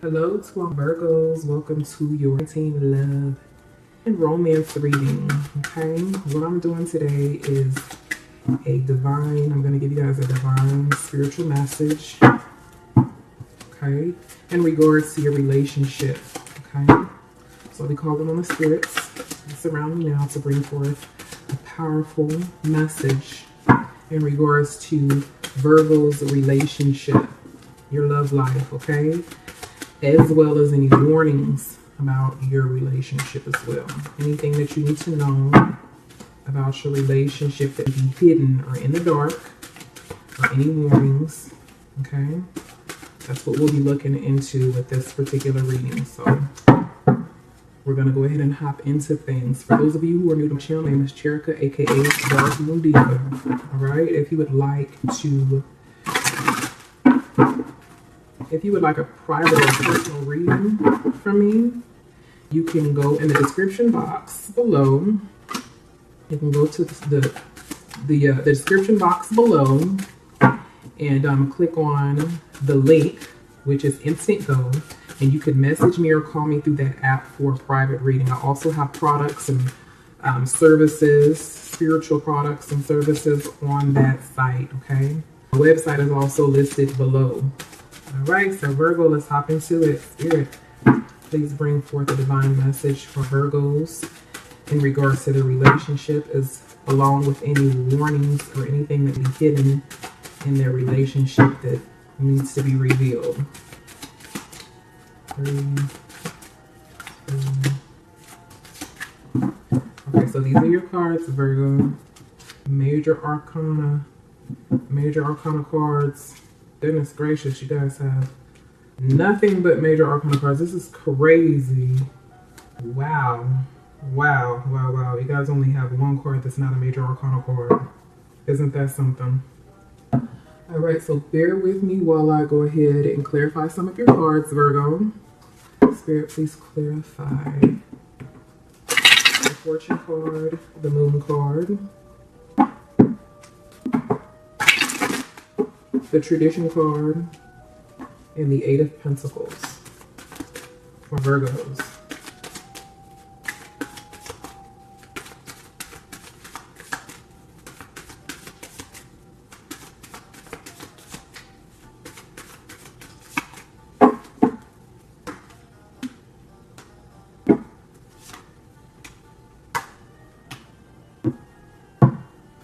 Hello to all Virgos. Welcome to your team love and romance reading. Okay, what I'm doing today is I'm going to give you guys a divine spiritual message. Okay, in regards to your relationship. Okay, so I'll be calling on the spirits that surround me now to bring forth a powerful message in regards to Virgo's relationship, your love life. Okay, as well as any warnings about your relationship as well. Anything that you need to know about your relationship that may be hidden or in the dark, or any warnings, okay? That's what we'll be looking into with this particular reading. So we're going to go ahead and hop into things. For those of you who are new to my channel, my name is Cherika, aka Dark Moon Diva. All right, if you would like a private or personal reading from me, you can go in the description box below. You can go to the description box below and click on the link, which is Instant Go, and you can message me or call me through that app for a private reading. I also have products and services, spiritual products and services on that site, okay? The website is also listed below. All right, so Virgo, let's hop into it. Spirit, please bring forth a divine message for Virgos in regards to the relationship, along with any warnings or anything that be hidden in their relationship that needs to be revealed. 3, 2. Okay, so these are your cards, Virgo. Major Arcana cards. Goodness gracious, you guys have nothing but major arcana cards. This is crazy. Wow. You guys only have one card that's not a major arcana card. Isn't that something? All right, so bear with me while I go ahead and clarify some of your cards, Virgo. Spirit, please clarify the Fortune card, the Moon card, the Tradition card, and the Eight of Pentacles for Virgos.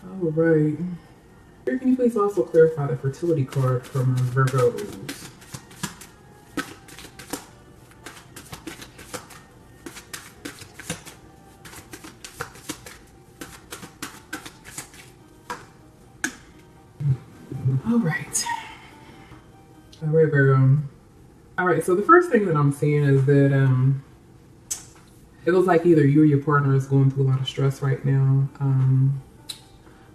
All right. Can you please also clarify the fertility card from Virgos? All right, Virgo. All right, so the first thing that I'm seeing is that it looks like either you or your partner is going through a lot of stress right now.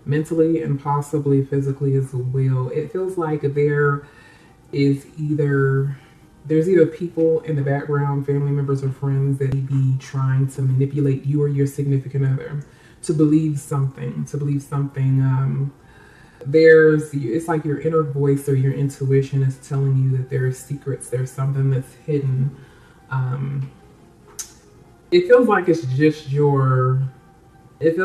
Mentally and possibly physically as well. It feels like there's either people in the background, family members or friends, that may be trying to manipulate you or your significant other to believe something. It's like your inner voice or your intuition is telling you that there's secrets, there's something that's hidden. It feels like it's just it's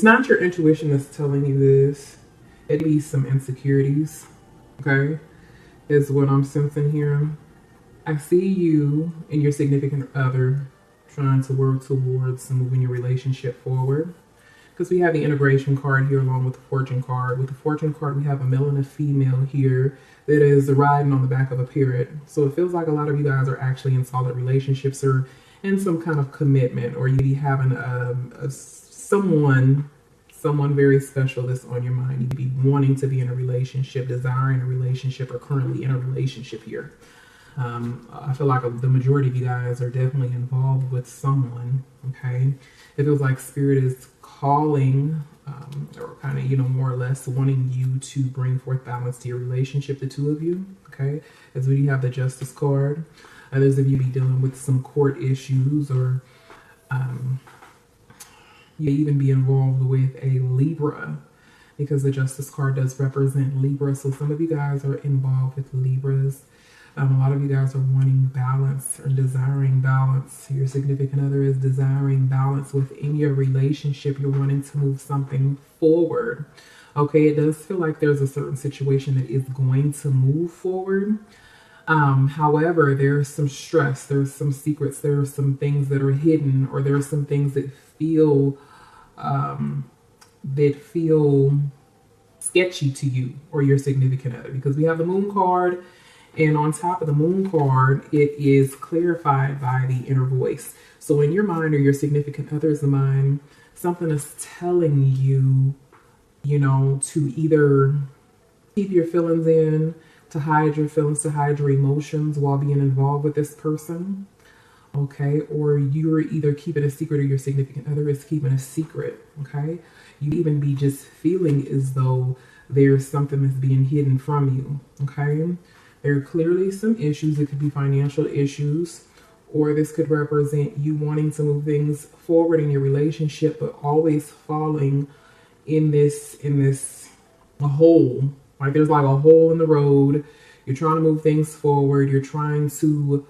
not your intuition that's telling you this. It'd be some insecurities, okay, is what I'm sensing here. I see you and your significant other trying to work towards moving your relationship forward, because we have the integration card here along with the fortune card. With the fortune card, we have a male and a female here that is riding on the back of a parrot. So it feels like a lot of you guys are actually in solid relationships or in some kind of commitment, or you be having someone very special that's on your mind. You be wanting to be in a relationship, desiring a relationship, or currently in a relationship here. I feel like the majority of you guys are definitely involved with someone, okay? It feels like Spirit is calling or kind of, more or less wanting you to bring forth balance to your relationship, the two of you, okay? As we have the Justice card. Others of you be dealing with some court issues, or you even be involved with a Libra. because the Justice card does represent Libra. So some of you guys are involved with Libras. A lot of you guys are wanting balance or desiring balance. Your significant other is desiring balance within your relationship. You're wanting to move something forward. Okay, it does feel like there's a certain situation that is going to move forward. However, there's some stress, there's some secrets, there are some things that are hidden, or there are some things that feel sketchy to you or your significant other, because we have the Moon card, and on top of the Moon card, it is clarified by the inner voice. So in your mind or your significant other's mind, something is telling you, to either keep your feelings in, to hide your feelings, to hide your emotions while being involved with this person. Okay, or you're either keeping a secret or your significant other is keeping a secret. Okay, you even be just feeling as though there's something that's being hidden from you. Okay, there are clearly some issues. It could be financial issues, or this could represent you wanting to move things forward in your relationship, but always falling in this a hole. Like there's like a hole in the road. You're trying to move things forward. You're trying to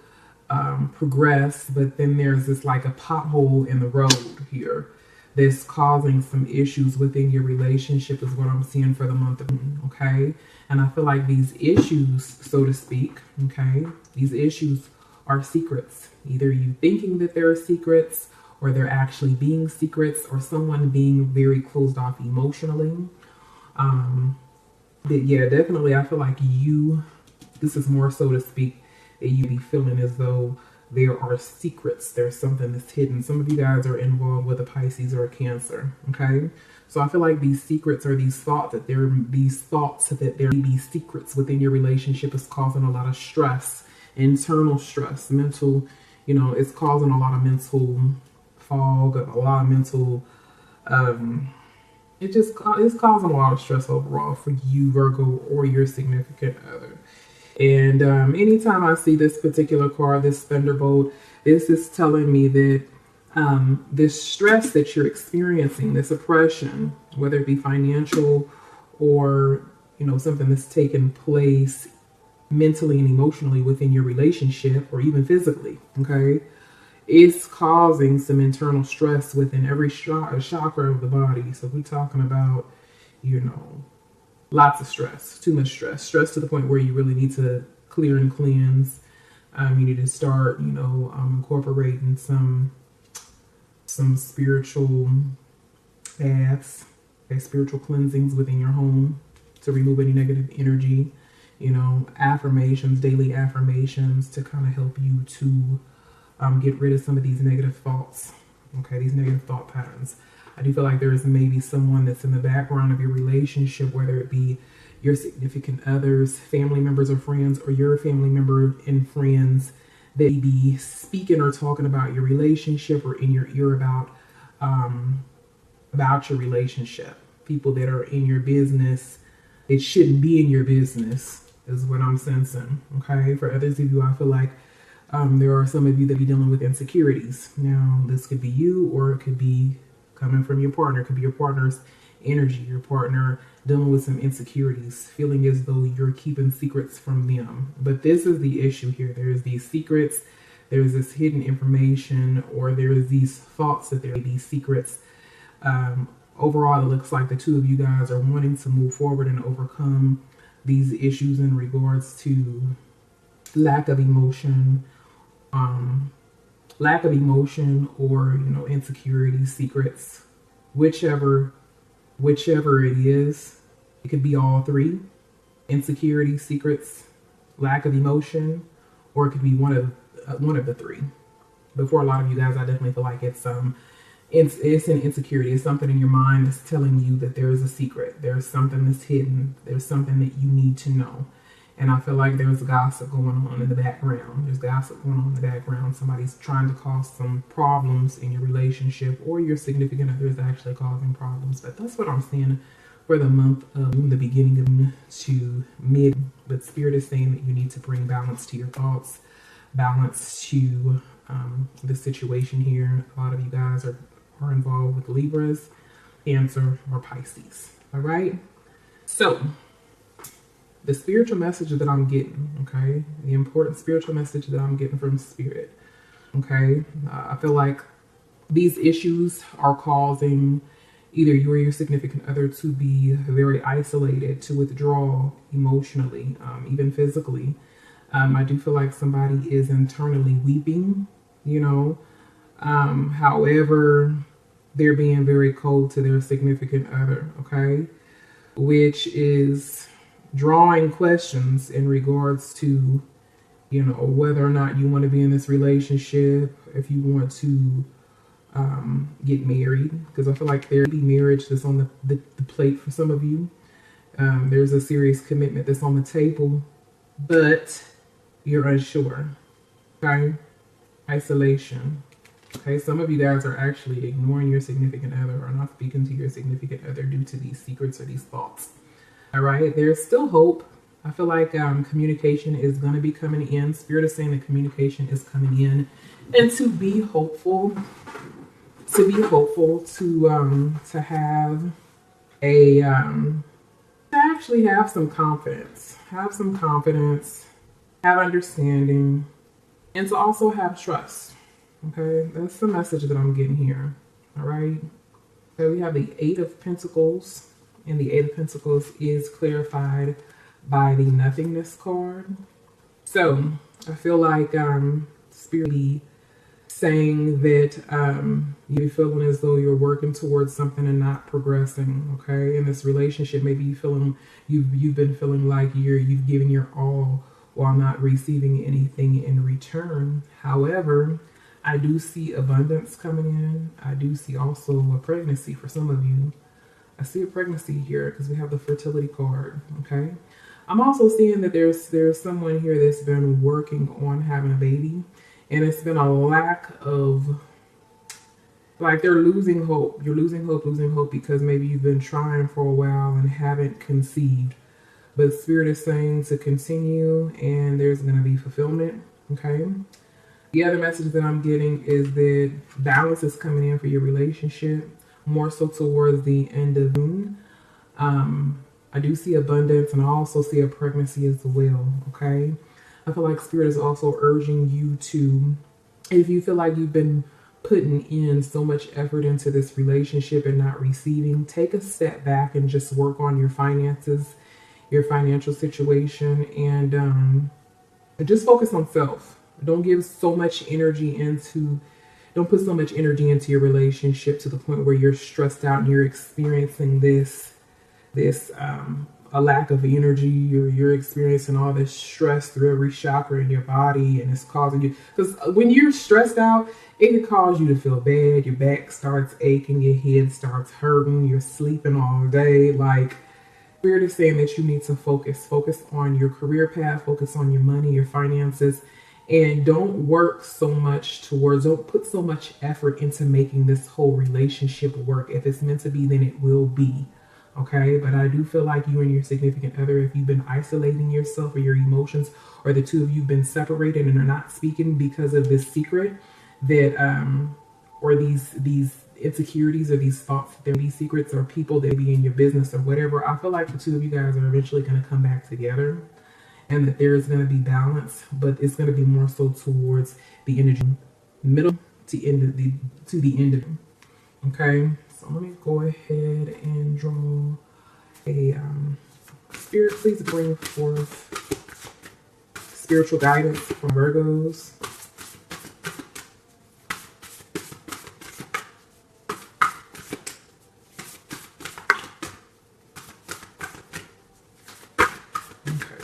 progress, but then there's this like a pothole in the road here that's causing some issues within your relationship is what I'm seeing for the month of June. Okay, and I feel like these issues, so to speak, okay, these issues are secrets. Either you thinking that they're secrets, or they're actually being secrets, or someone being very closed off emotionally. But yeah, definitely I feel like this is more so to speak, that you be feeling as though there are secrets. There's something that's hidden. Some of you guys are involved with a Pisces or a Cancer. Okay, so I feel like these secrets or these thoughts that there may be secrets within your relationship is causing a lot of stress, internal stress, mental. It's causing a lot of mental fog, a lot of mental. It's causing a lot of stress overall for you, Virgo, or your significant other. And anytime I see this particular card, this Thunderbolt, this is telling me that this stress that you're experiencing, this oppression, whether it be financial or, something that's taken place mentally and emotionally within your relationship, or even physically, okay, is causing some internal stress within every chakra of the body. So we're talking about, lots of stress, too much stress to the point where you really need to clear and cleanse. You need to start, incorporating some spiritual baths, spiritual cleansings within your home to remove any negative energy. Affirmations, daily affirmations to kind of help you to get rid of some of these negative thoughts. Okay, these negative thought patterns. I do feel like there is maybe someone that's in the background of your relationship, whether it be your significant others, family members or friends, or your family member and friends that may be speaking or talking about your relationship or in your ear about your relationship. People that are in your business, it shouldn't be in your business is what I'm sensing. Okay, for others of you, I feel like there are some of you that be dealing with insecurities. Now, this could be you, or it could be coming from your partner. It could be your partner's energy, your partner dealing with some insecurities, feeling as though you're keeping secrets from them. But this is the issue here. There's these secrets, there's this hidden information, or there's these thoughts that there may be secrets. Overall, it looks like the two of you guys are wanting to move forward and overcome these issues in regards to lack of emotion, or insecurity, secrets, whichever it is. It could be all three: insecurity, secrets, lack of emotion, or it could be one of the three. But for a lot of you guys, I definitely feel like it's an insecurity. It's something in your mind that's telling you that there is a secret, there's something that's hidden, there's something that you need to know. And I feel like there's gossip going on in the background. There's gossip going on in the background. Somebody's trying to cause some problems in your relationship, or your significant other is actually causing problems. But that's what I'm seeing for the month of the beginning of to mid. But Spirit is saying that you need to bring balance to your thoughts, balance to the situation here. A lot of you guys are involved with Libras, Cancer, or Pisces. All right. So the spiritual message that I'm getting, okay, the important spiritual message that I'm getting from Spirit, okay, I feel like these issues are causing either you or your significant other to be very isolated, to withdraw emotionally, even physically. I do feel like somebody is internally weeping, you know. However, they're being very cold to their significant other, okay? Which is drawing questions in regards to, you know, whether or not you want to be in this relationship, if you want to get married, because I feel like there be marriage that's on the plate for some of you. There's a serious commitment that's on the table, but you're unsure, okay? Isolation. Okay, some of you guys are actually ignoring your significant other or not speaking to your significant other due to these secrets or these thoughts. All right, there's still hope. I feel like communication is going to be coming in. Spirit is saying that communication is coming in, and to be hopeful, to have a to actually have some confidence, have understanding, and to also have trust. Okay, that's the message that I'm getting here. All right. So we have the Eight of Pentacles, and the Eight of Pentacles is clarified by the Nothingness card. So I feel like Spirit be saying that you're feeling as though you're working towards something and not progressing. Okay, in this relationship, maybe you've been feeling like you've given your all while not receiving anything in return. However, I do see abundance coming in. I do see also a pregnancy for some of you. I see a pregnancy here because we have the fertility card, okay? I'm also seeing that there's someone here that's been working on having a baby, and it's been a lack of, like, they're losing hope. You're losing hope because maybe you've been trying for a while and haven't conceived. But Spirit is saying to continue, and there's going to be fulfillment, okay? The other message that I'm getting is that balance is coming in for your relationship, more so towards the end of June. I do see abundance, and I also see a pregnancy as well, okay? I feel like Spirit is also urging you to, if you feel like you've been putting in so much effort into this relationship and not receiving, take a step back and just work on your finances, your financial situation, and just focus on self. Don't put so much energy into your relationship to the point where you're stressed out and you're experiencing this a lack of energy. You're experiencing all this stress through every chakra in your body, and it's causing you, because when you're stressed out, it can cause you to feel bad. Your back starts aching, your head starts hurting, you're sleeping all day. Like, Spirit is saying that you need to focus on your career path, focus on your money, your finances. And don't put so much effort into making this whole relationship work. If it's meant to be, then it will be. Okay? But I do feel like you and your significant other, if you've been isolating yourself or your emotions, or the two of you have been separated and are not speaking because of this secret that, or these insecurities or these thoughts that there be secrets or people that be in your business or whatever, I feel like the two of you guys are eventually going to come back together. And that there is going to be balance, but it's going to be more so towards the energy middle to the end of it. Okay, so let me go ahead and draw a Spirit. Please bring forth spiritual guidance from Virgos.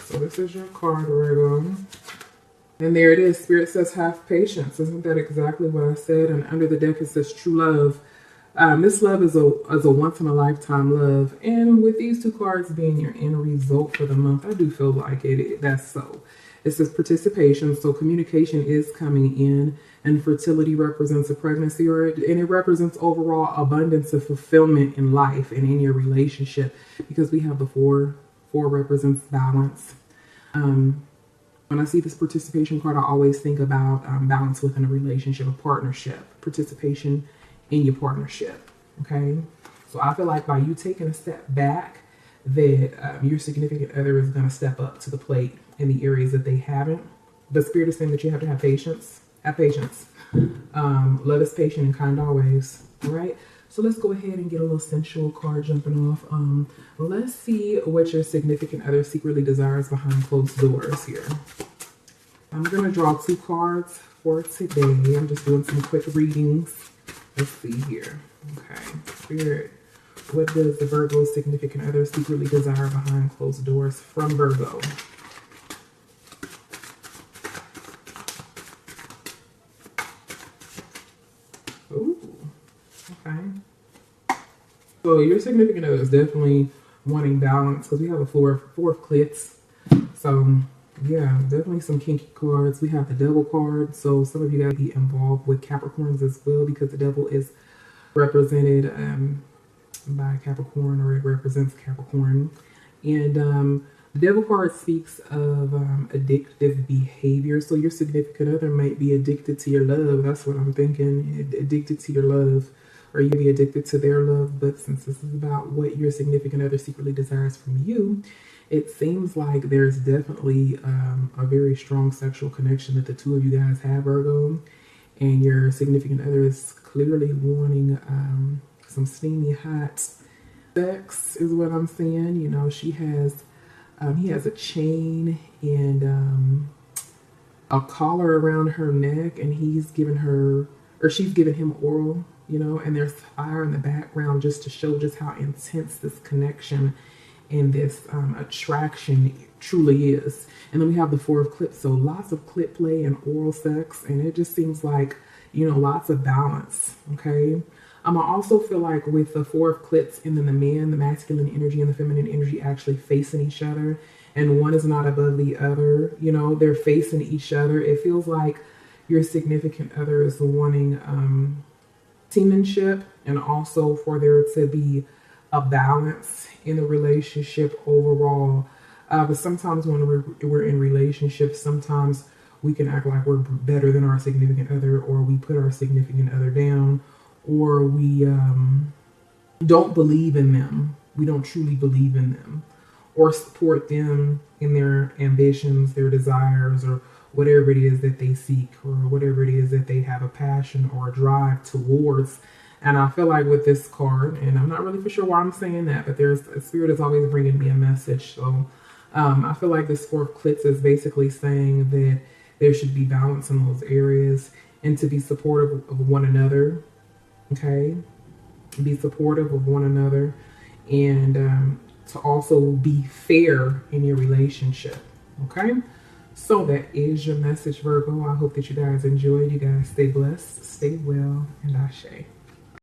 So this is your card, Virgo. And there it is. Spirit says, have patience. Isn't that exactly what I said? And under the deck, it says true love. This love is a once-in-a-lifetime love. And with these two cards being your end result for the month, I do feel like that's so. It says participation. So communication is coming in. And fertility represents a pregnancy, and it represents overall abundance of fulfillment in life and in your relationship. Because we have the four represents balance. When I see this participation card, I always think about balance within a relationship, a partnership, participation in your partnership. Okay. So I feel like by you taking a step back, that your significant other is going to step up to the plate in the areas that they haven't. The Spirit is saying that you have to have patience. Have patience. Love is patient and kind always. All right. So let's go ahead and get a little sensual card jumping off. Let's see what your significant other secretly desires behind closed doors here. I'm going to draw 2 cards for today. I'm just doing some quick readings. Let's see here. Okay. Spirit, what does the Virgo significant other secretly desire behind closed doors from Virgo? Ooh, okay. So your significant other is definitely wanting balance because we have a four of clips. So yeah, definitely some kinky cards. We have the Devil card. So some of you guys be involved with Capricorns as well because the Devil is represented by Capricorn, or it represents Capricorn. And the Devil card speaks of addictive behavior. So your significant other might be addicted to your love. That's what I'm thinking. Addicted to your love, or you may be addicted to their love. But since this is about what your significant other secretly desires from you, it seems like there's definitely a very strong sexual connection that the two of you guys have, Virgo. And your significant other is clearly wanting some steamy hot sex is what I'm saying. You know, he has a chain and a collar around her neck, and he's given her, or she's given him oral, you know, and there's fire in the background just to show just how intense this connection and this attraction truly is. And then we have the 4 of clips, so lots of clip play and oral sex, and it just seems like, you know, lots of balance. Okay. I also feel like with the 4 of clips and then the man, the masculine energy and the feminine energy actually facing each other, and one is not above the other, you know, they're facing each other. It feels like your significant other is wanting teammanship, and also for there to be a balance in the relationship overall. But sometimes when we're in relationships, sometimes we can act like we're better than our significant other, or we put our significant other down, or we don't believe in them. We don't truly believe in them or support them in their ambitions, their desires, or whatever it is that they seek, or whatever it is that they have a passion or a drive towards. And I feel like with this card, and I'm not really for sure why I'm saying that, but there's a spirit is always bringing me a message. So I feel like this 4 of clips is basically saying that there should be balance in those areas, and to be supportive of one another. Okay, be supportive of one another, and to also be fair in your relationship. Okay, so that is your message, Virgo. I hope that you guys enjoyed. You guys stay blessed, stay well, and ashe.